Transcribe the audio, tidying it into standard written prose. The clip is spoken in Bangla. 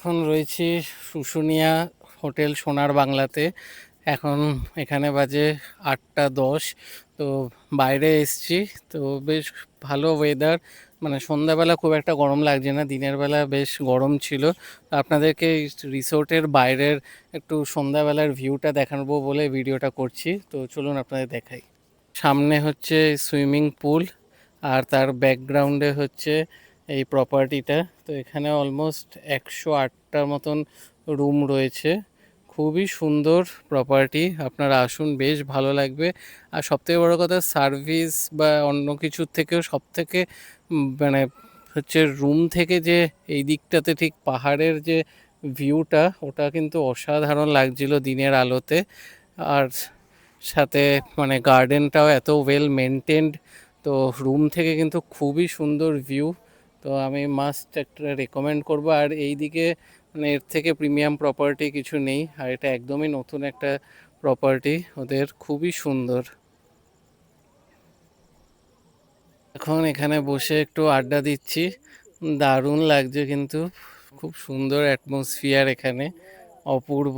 এখন রয়েছি শুশুনিয়া হোটেল সোনার বাংলাতে। এখন এখানে বাজে 8টা 10। তো বাইরে এসছি। তো বেশ ভালো ওয়েদার, মানে সন্ধ্যাবেলা খুব একটা গরম লাগছে না, দিনের বেলা বেশ গরম ছিল। তো আপনাদেরকে রিসোর্টের বাইরের একটু সন্ধ্যাবেলার ভিউটা দেখাবো বলে ভিডিওটা করছি। তো চলুন আপনাদের দেখাই। সামনে হচ্ছে সুইমিং পুল, আর তার ব্যাকগ্রাউন্ডে হচ্ছে এই প্রপার্টিটা। তো এখানে অলমোস্ট 108টার মতন রুম রয়েছে। খুবই সুন্দর প্রপার্টি, আপনারা আসুন, বেশ ভালো লাগবে। আর সবথেকে বড় কথা, সার্ভিস বা অন্য কিছুর থেকেও সবথেকে মানে হচ্ছে রুম থেকে যে এই দিকটাতে ঠিক পাহাড়ের যে ভিউটা, ওটা কিন্তু অসাধারণ লাগছিল দিনের আলোতে। আর সাথে মানে গার্ডেনটাও এত ওয়েল মেনটেন্ড। তো রুম থেকে কিন্তু খুবই সুন্দর ভিউ। তো আমি মাস্ট একটা রেকমেন্ড করব। আর এই দিকে মানে এর থেকে প্রিমিয়াম প্রপার্টি কিছু নেই, আর এটা একদমই নতুন একটা প্রপার্টি, ওদের খুবই সুন্দর। এখন এখানে বসে একটু আড্ডা দিচ্ছি, দারুণ লাগছে কিন্তু, খুব সুন্দর অ্যাটমসফিয়ার এখানে, অপূর্ব।